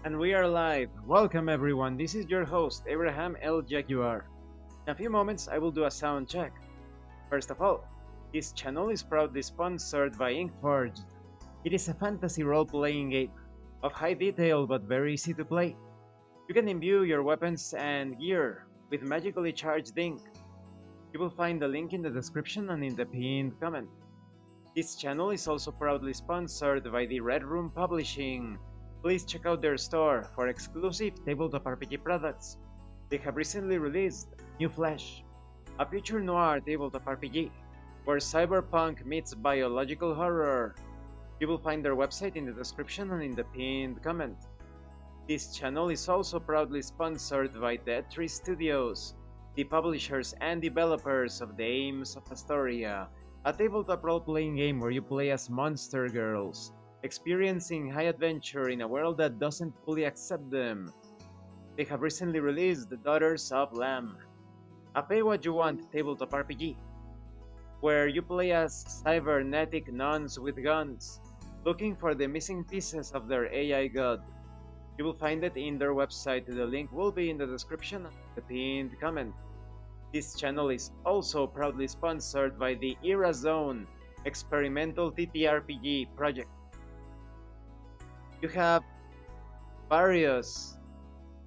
And we are live. Welcome everyone. This is your host, Abraham L. Jaguar. In a few moments, I will do a sound check. First of all, this channel is proudly sponsored by Inkforged. It is a fantasy role-playing game of high detail but very easy to play. You can imbue your weapons and gear with magically charged ink. You will find the link in the description and in the pinned comment. This channel is also proudly sponsored by the Red Room Publishing. Please check out their store for exclusive tabletop RPG products. They have recently released New Flesh, a future noir tabletop RPG where cyberpunk meets biological horror. You will find their website in the description and in the pinned comment. This channel is also proudly sponsored by Dead Tree Studios, the publishers and developers of Dames of Asstoria, a tabletop role-playing game where you play as monster girls, experiencing high adventure in a world that doesn't fully accept them. They have recently released The Daughters of Lamb, a pay-what-you-want tabletop RPG, where you play as cybernetic nuns with guns, looking for the missing pieces of their AI god. You will find it in their website. The link will be in the description and the pinned comment. This channel is also proudly sponsored by the Era Zone experimental TTRPG project. You have various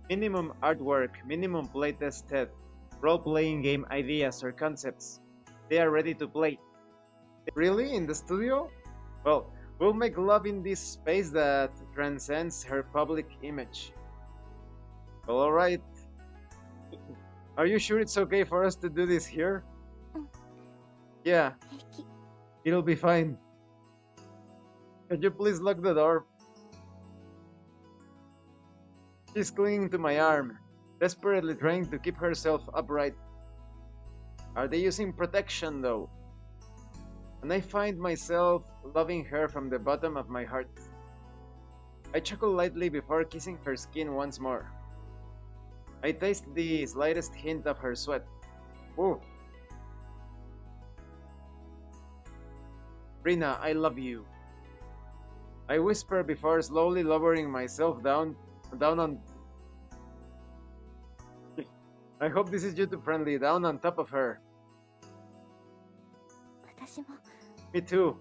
minimum artwork, minimum playtested role-playing game ideas or concepts. They are ready to play. Really? In the studio? Well, we'll make love in this space that transcends her public image. Well, alright. Are you sure it's okay for us to do this here? Yeah, it'll be fine. Could you please lock the door? She's clinging to my arm, desperately trying to keep herself upright. Are they using protection though? And I find myself loving her from the bottom of my heart. I chuckle lightly before kissing her skin once more. I taste the slightest hint of her sweat. Ooh. Rina, I love you. I whisper before slowly lowering myself down on. I hope this is due to friendly, down on top of her. Me too.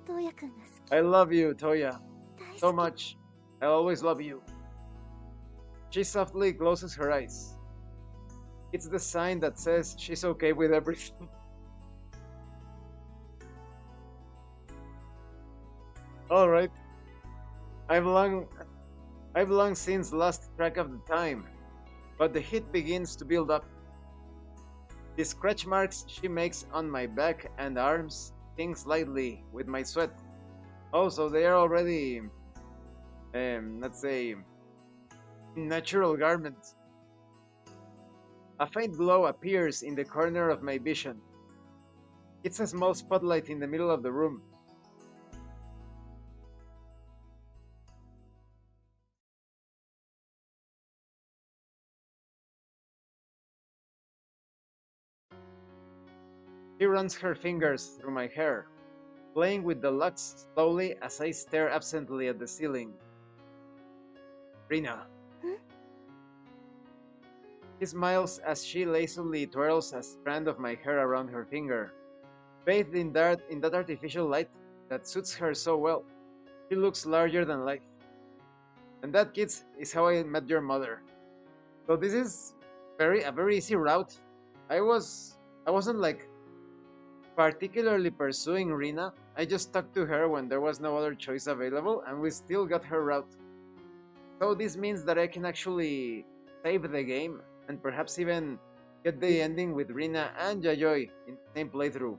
I love you, Toya. So much. I'll always love you. She softly closes her eyes. It's the sign that says she's okay with everything. Alright. I've long since lost track of the time, but the heat begins to build up. The scratch marks she makes on my back and arms sting slightly with my sweat. Also, they are already, let's say, natural garments. A faint glow appears in the corner of my vision. It's a small spotlight in the middle of the room. She runs her fingers through my hair, playing with the locks slowly as I stare absently at the ceiling. Rina. She smiles as she lazily twirls a strand of my hair around her finger. Bathed in that artificial light that suits her so well, she looks larger than life. And that, kids, is how I met your mother. So this is a very easy route. I wasn't like particularly pursuing Rina. I just talked to her when there was no other choice available, and we still got her route. So this means that I can actually save the game, and perhaps even get the ending with Rina and Yayoi in the same playthrough.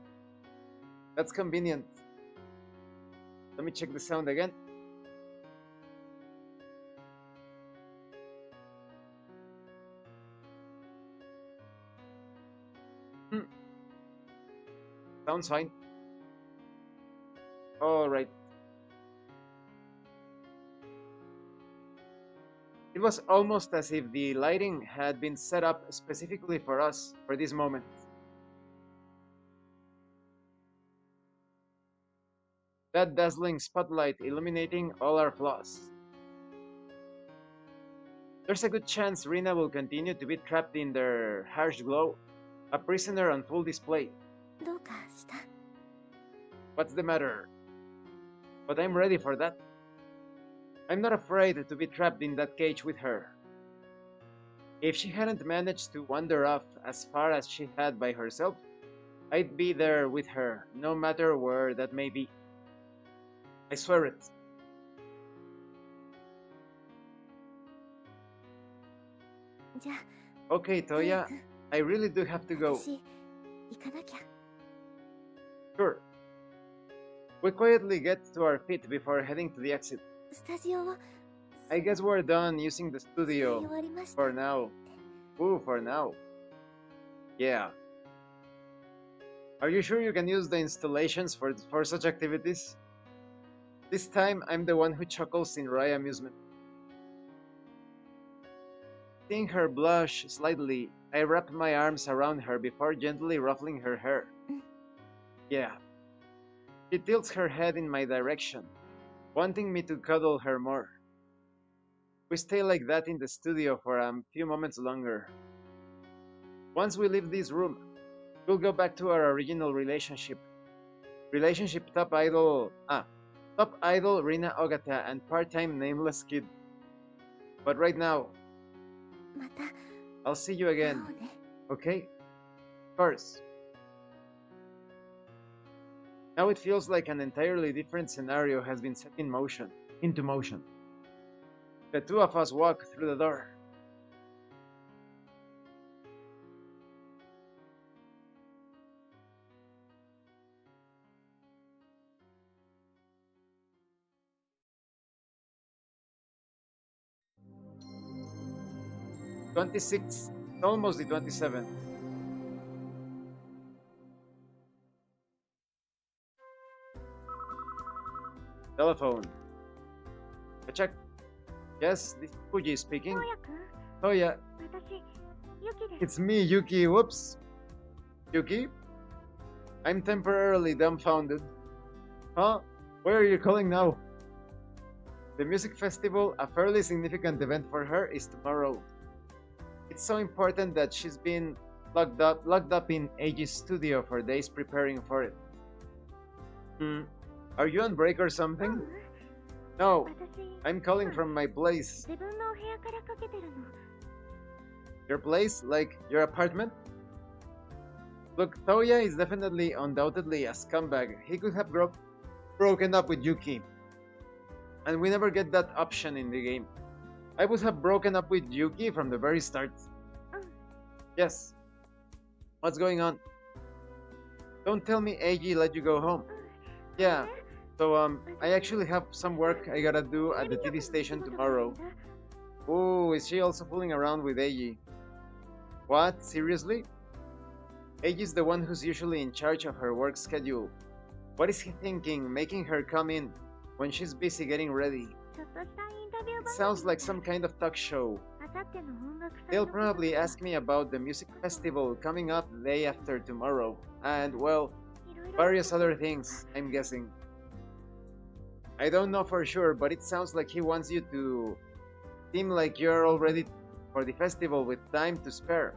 That's convenient. Let me check the sound again. Sounds fine. Alright. It was almost as if the lighting had been set up specifically for us for this moment. That dazzling spotlight illuminating all our flaws. There's a good chance Rina will continue to be trapped in their harsh glow, a prisoner on full display. どうかした？ What's the matter? But I'm ready for that. I'm not afraid to be trapped in that cage with her. If she hadn't managed to wander off as far as she had by herself, I'd be there with her, no matter where that may be. I swear it. じゃあ、 Okay, Toya, I really do have to go. 私行かなきゃ。 Sure. We quietly get to our feet before heading to the exit. スタジオを I guess we're done using the 使い studio 終わりました。 for now. Ooh, for now. Yeah. Are you sure you can use the installations for such activities? This time, I'm the one who chuckles in wry amusement. Seeing her blush slightly, I wrap my arms around her before gently ruffling her hair. Yeah. She tilts her head in my direction, wanting me to cuddle her more. We stay like that in the studio for a few moments longer. Once we leave this room, we'll go back to our original relationship. Top idol Rina Ogata and part-time nameless kid. But right now, また I'll see you 会 again, おうね。 okay? First. Now it feels like an entirely different scenario has been set into motion. The two of us walk through the door. '26, almost the 27th. Telephone. I check. Yes, this is Fuji speaking. とやくん、 Oh yeah, 私、ユキです。 it's me, Yuki. Whoops. Yuki? I'm temporarily dumbfounded. Huh? Where are you calling now? The music festival, a fairly significant event for her, is tomorrow. It's so important that she's been locked up in Eiji's studio for days preparing for it. Are you on break or う something? ん、 No, 私、 I'm calling from my place. 自分のお部屋からかけてるの。 Your place? Like your apartment? Look, Toya is undoubtedly a scumbag. He could have broken up with Yuki. And we never get that option in the game. I would have broken up with Yuki from the very start. うん、 Yes. What's going on? Don't tell me Eiji let you go home. うん。 Yeah. So I actually have some work I gotta do at the TV station tomorrow. Oh, is she also fooling around with Eiji? What? Seriously? Eiji's the one who's usually in charge of her work schedule. What is he thinking, making her come in when she's busy getting ready? ちょっとしたインタビュー It 番 sounds 組 like some kind of talk show. あさっての音楽祭 They'll の probably ask me about the music festival coming up the day after tomorrow, and, well, いろいろ various other things, I'm guessing. I don't know for sure, but it sounds like he wants you to seem like you're all ready for the festival with time to spare.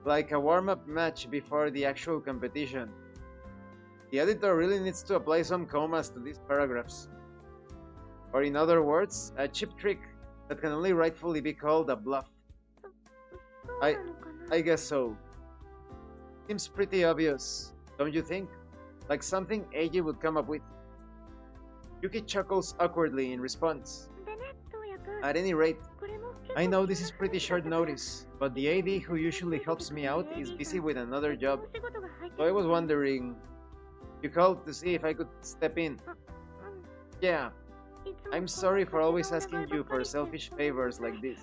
Like a warm-up match before the actual competition. The editor really needs to apply some commas to these paragraphs. Or in other words, a cheap trick that can only rightfully be called a bluff. そうなのかな。 I guess so. Seems pretty obvious, don't you think? Like something Eiji would come up with. Yuki chuckles awkwardly in response. でね、とやくん、 At any rate, これも結構 I know this 急 is な pretty 話だ short けど、 notice, but the AD who usually helps me out is busy with another job, お仕事が入って so I る was の。 wondering. You called to see if I could step in. うん、 Yeah, いつも I'm こんな sorry for 感 always じのお asking 願いば you っか for りして selfish ごめんな favors さい。 like this.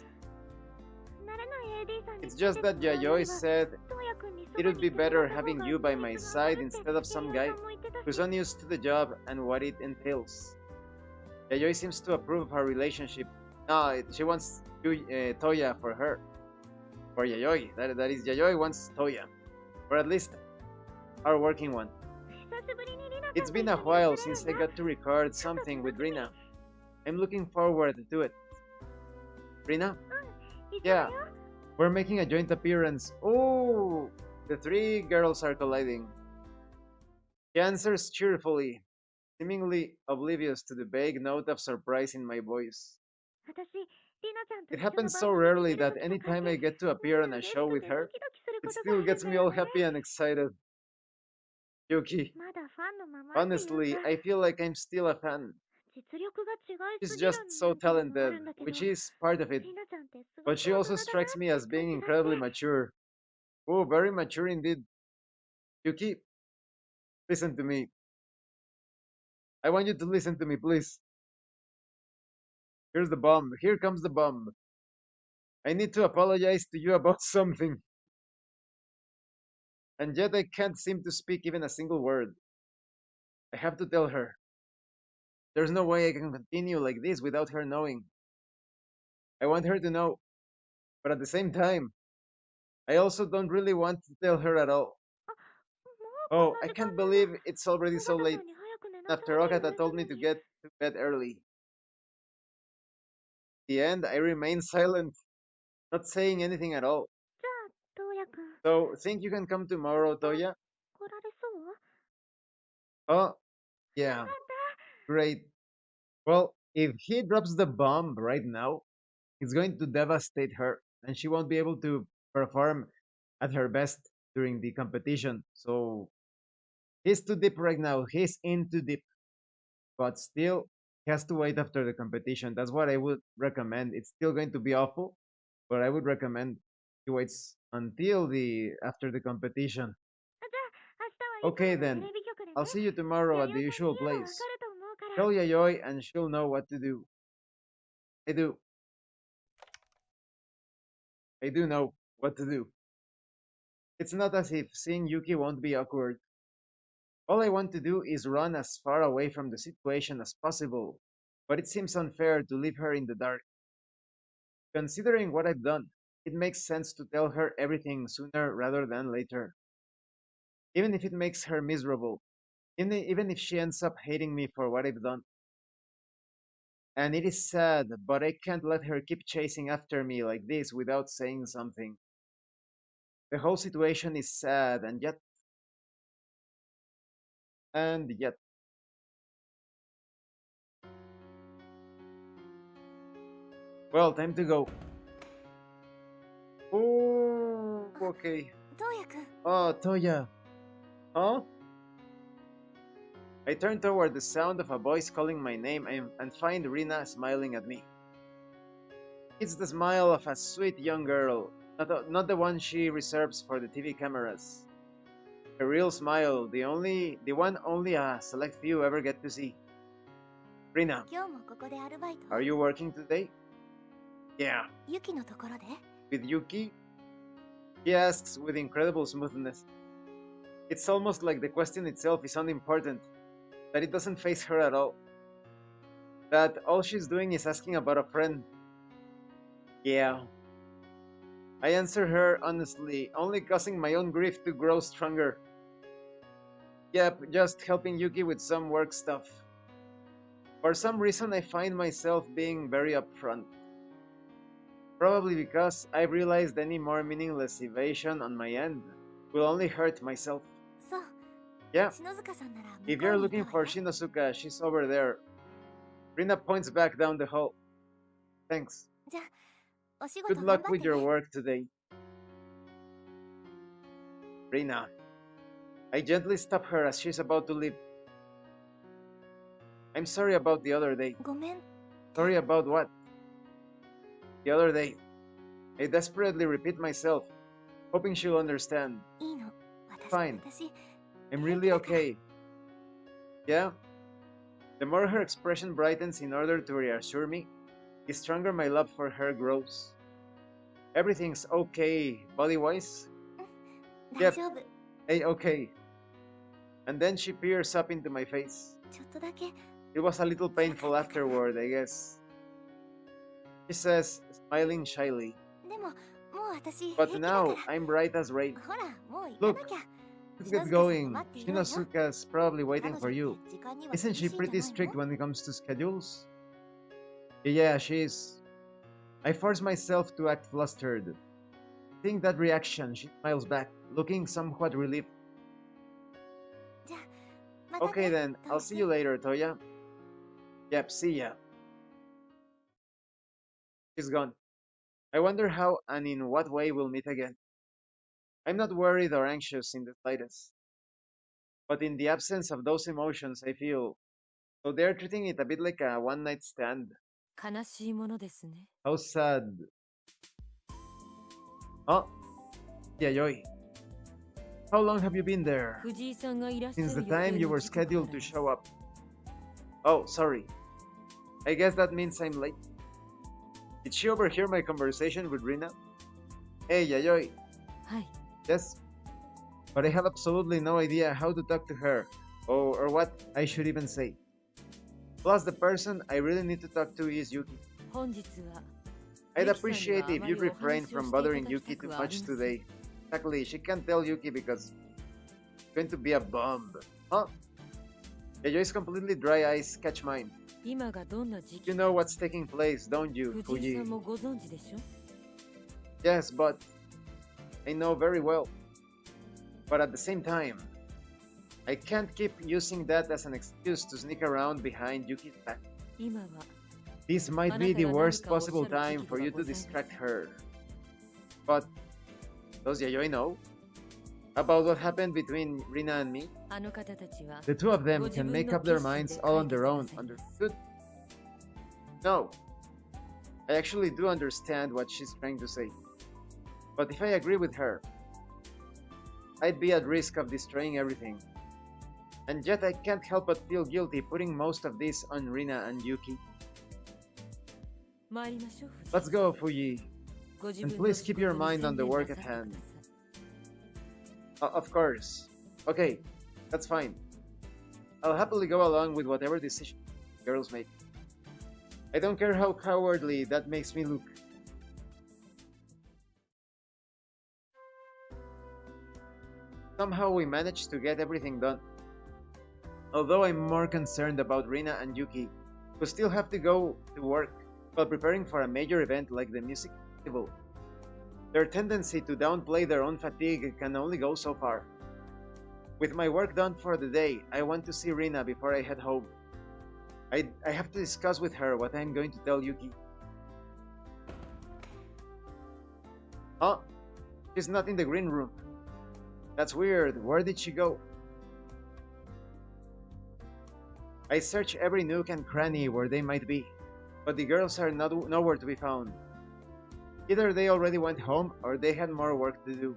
慣れない AD さんに It's つい just て that 伝えるに Yayoi は、 said とやくんにそ it ば would に be いてもら better った方 having が you by 効 my 率が上が side るって instead of some 栄養 guy さんも言ってた who's し、 unused to the job and what it entails. Yayoi seems to approve of our relationship. No, she wants Toya for her. For Yayoi. That is, Yayoi wants Toya. Or at least our working one. 久しぶりにリナさん It's と been 一 a 緒に while 作れる since ん I だ。 got to record ちょっと something 楽 with しみ。 Rina. I'm looking forward to it. Rina, うん、Yeah, we're making a joint appearance. Oh, the three girls are colliding. She answers cheerfully, seemingly oblivious to the vague note of surprise in my voice. 私、リナちゃんと It 一緒の happens 番 so 組に rarely 出る that 時とか anytime って、I get to み appear ん on な a ゲ show スト with でド her, キドキするこ it とがあ still るん gets だ me よ all ね。happy and excited. ま Yuki, だファンのままっていうか、 honestly, I feel like I'm still a fan. 実力が違い She's すぎる just so っていうのはあ talented, るんだけど、 which is part of it, リナちゃんってすご but く she 大 also 人だな strikes っ me て as 感 being じがして、 incredibly mature. Oh, very mature indeed. Yuki, listen to me. I want you to listen to me, please. Here's the bomb. Here comes the bomb. I need to apologize to you about something. And yet I can't seem to speak even a single word. I have to tell her. There's no way I can continue like this without her knowing. I want her to know, but at the same time, I also don't really want to tell her at all. あ、もうこん Oh, な I 時間 can't なの。 believe it's already 尾 so 形 late さんに早く寝なさいって after 言わ Okata れた told の me に。 to get to bed early. In the end, I remain silent, not saying anything at all. じゃあ、トウヤくん。 So, think you can come tomorrow, Toya? 来られそう？ Oh, yeah, great. Well, if he drops the bomb right now, it's going to devastate her, and she won't be able to perform at her best during the competition. So, he's too deep right now. He's in too deep, but still, he has to wait after the competition. That's what I would recommend. It's still going to be awful, but I would recommend he waits until the after the competition. じゃあ、明日はいつ Okay ものテ then, レビ局でね。 I'll see you tomorrow 弥 at 生 the さんに usual 言えばわか place. ると思うから。 Tell Yayoi and she'll know what to do. I do. I do know what to do. It's not as if seeing Yuki won't be awkward. All I want to do is run as far away from the situation as possible, but it seems unfair to leave her in the dark. Considering what I've done, it makes sense to tell her everything sooner rather than later. Even if it makes her miserable, even if she ends up hating me for what I've done. And it is sad, but I can't let her keep chasing after me like this without saying something. The whole situation is sad, and yet. Well, time to go. Oh, okay. トウヤくん。 Oh, Toya. Huh? I turn toward the sound of a voice calling my name and find Rina smiling at me. It's the smile of a sweet young girl, not the one she reserves for the TV cameras. A real smile, the one only a select few ever get to see. Rina, 今日もここでアルバイト？ are you working today? Yeah. ユキのところで？ With Yuki? He asks with incredible smoothness. It's almost like the question itself is unimportant, that it doesn't faze her at all. That all she's doing is asking about a friend. Yeah. I answer her honestly, only causing my own grief to grow stronger. Yep, just helping Yuki with some work stuff. For some reason, I find myself being very upfront. Probably because I realized any more meaningless evasion on my end will only hurt myself. そう。 Yeah, 篠塚さんなら if 向こ you're うにいた looking わ for よ。 Shinosuka, she's over there. Rina points back down the hall. Thanks. じゃあ、お仕事 Good 頑張 luck って with ね。 your work today. Rina. I gently stop her as she's about to leave. I'm sorry about the other day. ごめん。 Sorry about what? The other day. I desperately repeat myself, hoping she'll understand. いいの。私、 Fine. 私、 I'm really okay. Yeah? The more her expression brightens in order to reassure me, the stronger my love for her grows. Everything's okay, body-wise? 大丈夫。 Hey, okay. And then she peers up into my face. ちょっとだけ。 It was a little painful afterward, I guess. She says, smiling shyly. でも、もう私、 But 平気だから。 now, I'm bright as rain. ほら、もう行かなきゃ。 Let's get going. Shinosuka's probably waiting for you. Isn't she pretty strict when it comes to schedules? Yeah, she is. I force myself to act flustered. Seeing that reaction, she smiles back, looking somewhat relieved. じゃあまた Okay ね then, I'll see you later, Toya. Yep, see ya. She's gone. I wonder how and in what way we'll meet again. I'm not worried or anxious in the slightest. But in the absence of those emotions, I feel so they're treating it a bit like a one night stand. 悲しいものですね How sad. Oh, Yayoi. How long have you been there? 藤井さんがいらっしゃ Since the る予 time 定 you の were 時刻から scheduled で to す show up. Oh, sorry. I guess that means I'm late. Did she overhear my conversation with Rina? Hey, Yayoi. はい Yes. But I have absolutely no idea how to talk to her, or what I should even say. Plus, the person I really need to talk to is Yuki. 本日は I'd ユキさんに appreciate はあ if まり you'd お refrain 話を from していた bothering だき Yuki たく too はあり much ません today. Exactly, she can't tell Yuki because it's going to be a bomb. Huh? Yayoi's completely dry eyes catch mine. 今がどんな時期 You know what's taking place, don't you, 藤井さ Fuji? んもご存知でしょ Yes, but I know very well. But at the same time, I can't keep using that as an excuse to sneak around behind Yuki's back. 今は This might be the worst possible time for you to distract her. But does Yayoi know about what happened between Rina and me? あの方たちは The two of them ご自 can 分 make の up their 決心 minds で all 解 on their 決 own. なさいます Understood? No. I actually do understand what she's trying to say. But if I agree with her, I'd be at risk of destroying everything. And yet I can't help but feel guilty putting most of this on Rina and Yuki. 参りましょう藤井 Let's go, Fuji. ご自 And 分の please 仕 keep 事 your に mind 専 on the 念 work な at さってくだ hand. さい Of course. Okay, that's fine. I'll happily go along with whatever decision girls make. I don't care how cowardly that makes me look. Somehow we managed to get everything done. Although I'm more concerned about Rina and Yuki, who still have to go to work while preparing for a major event like the music festival. Their tendency to downplay their own fatigue can only go so far. With my work done for the day, I want to see Rina before I head home. I have to discuss with her what I'm going to tell Yuki. Huh? She's not in the green room. That's weird. Where did she go? I search every nook and cranny where they might be, but the girls are nowhere to be found. Either they already went home or they had more work to do.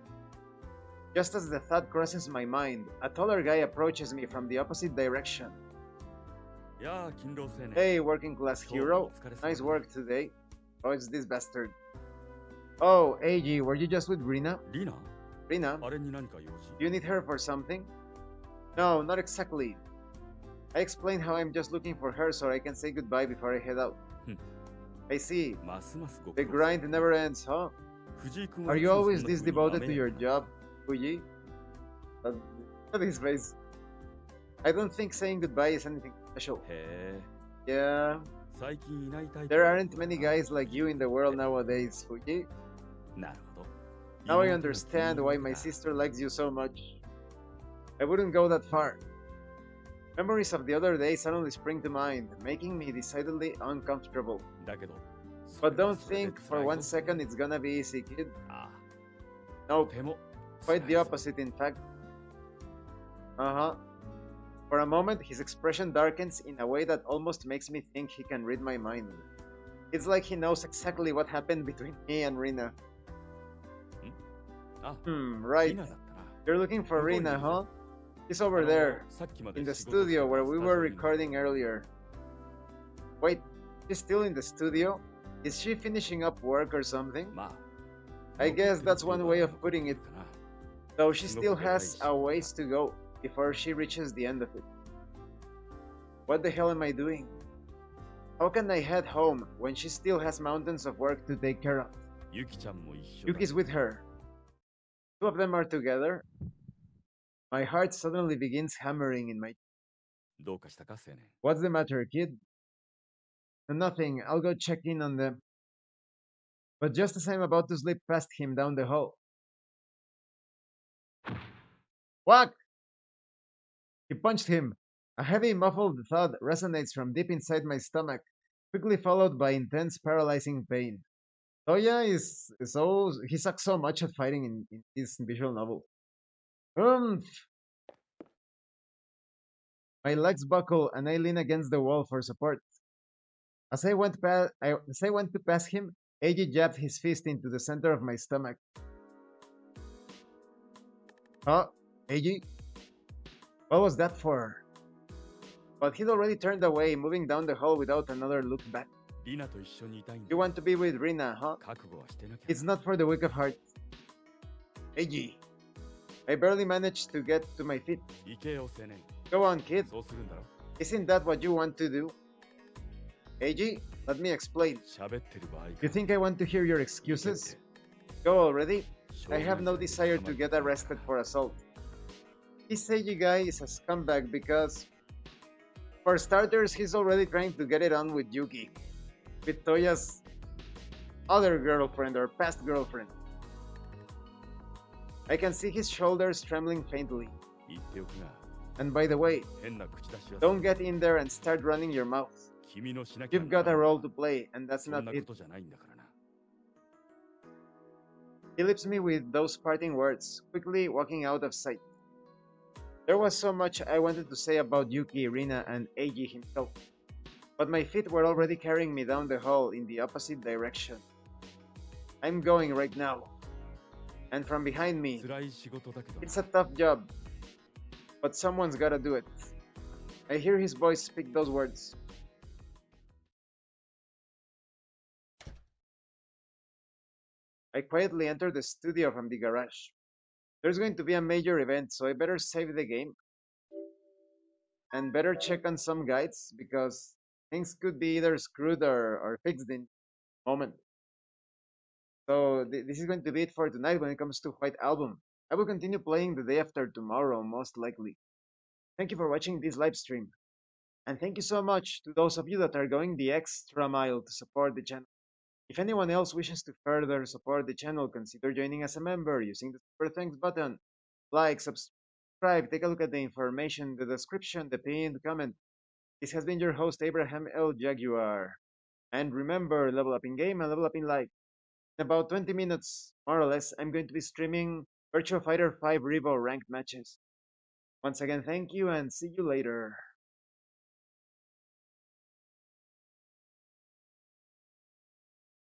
Just as the thought crosses my mind, a taller guy approaches me from the opposite direction. Hey, working class hero. Nice work today. Oh, it's this bastard. Oh, Eiji, were you just with Rina? リナ Rina? あれに何か用事 Do you need her for something? No, not exactly. I explained how I'm just looking for her so I can say goodbye before I head out. I see. ますますご The 苦労様 grind never ends, huh? 藤井君は Are いつ you もそん always な this 風に devoted ま to めや your か job, Fuji? Look at his face. I don't think saying goodbye is anything special. へ Yeah, え最近いないタイプ there aren't many guys like you in the world nowadays, Fuji. なるほど Now I 妹の understand 君 why の my だ sister likes you so much. I wouldn't go that far. Memories of the other day suddenly spring to mind, making me decidedly uncomfortable. だけど But don't それで think 辛 for い one ぞ second it's gonna be easy, kid. あ No, とても quite the 辛いぞ opposite, in fact. Uh-huh. For a moment, his expression darkens in a way that almost makes me think he can read my mind. It's like he knows exactly what happened between me and Rina. あ Right. リナだったな You're looking for 向こうにい Rina, る huh? ぞ He's over あの there, さっきまで in the 仕事をして studio た where ス we タジ were オに recording earlier. Wait, she's still in the studio? Is she finishing up work or something? まあ I guess that's one way of 残って putting る it, かな though she still has a ways to go before she reaches the end of it. What the hell am I doing? How can I head home when she still has mountains of work to take care of? ユキちゃんも一緒だ Yuki's with her. Two of them are together. My heart suddenly begins hammering in my. どうかしたか青年 What's the matter, kid? Nothing. I'll go check in on them. But just as I'm about to slip past him down the hall, whack! He punched him. A heavy, muffled thud resonates from deep inside my stomach, quickly followed by intense, paralyzing pain. Toya is so he sucks so much at fighting in his visual novel. Oomph! My legs buckle and I lean against the wall for support. As I went to pass him, Eiji jabbed his fist into the center of my stomach. Huh? Eiji? What was that for? But he'd already turned away, moving down the hall without another look back. リナと一緒にいたいんだ You want to be with Rina, huh? 覚悟はしてなきゃ It's not for the weak of heart. Eiji. I barely managed to get to my feet. 行けよ青年 Go on, kid. そうするんだろ Isn't that what you want to do? Eiji, let me explain. 喋ってる場合 You think I want to hear your excuses? Go already? I have no desire to get arrested for assault. This Seiji guy is a scumbag because, for starters, he's already trying to get it on with Yuki, with Toya's other girlfriend or past girlfriend. I can see his shoulders trembling faintly. 言っておくが And by the way, 変な口出しは don't get in there and start running your mouth. 君のしなきゃ You've got a role to play, and that's そ not んな it. ことじゃないんだからな He leaves me with those parting words, quickly walking out of sight. There was so much I wanted to say about Yuki, Rina, and Eiji himself, but my feet were already carrying me down the hall in the opposite direction. I'm going right now. And from behind me, 辛い仕事だけど it's a tough job, but someone's gotta do it. I hear his voice speak those words. I quietly enter the studio from the garage. There's going to be a major event, so I better save the game and better check on some guides because things could be either screwed or fixed in a moment. So this is going to be it for tonight when it comes to White Album. I will continue playing the day after tomorrow, most likely. Thank you for watching this live stream. And thank you so much to those of you that are going the extra mile to support the channel. If anyone else wishes to further support the channel, consider joining as a member using the Super Thanks button. Like, subscribe, take a look at the information in the description, the pinned comment. This has been your host, Abraham L. Jaguar. And remember, level up in game and level up in life. In about 20 minutes, more or less, I'm going to be streaming Virtua Fighter 5 Revo ranked matches. Once again, thank you and see you later.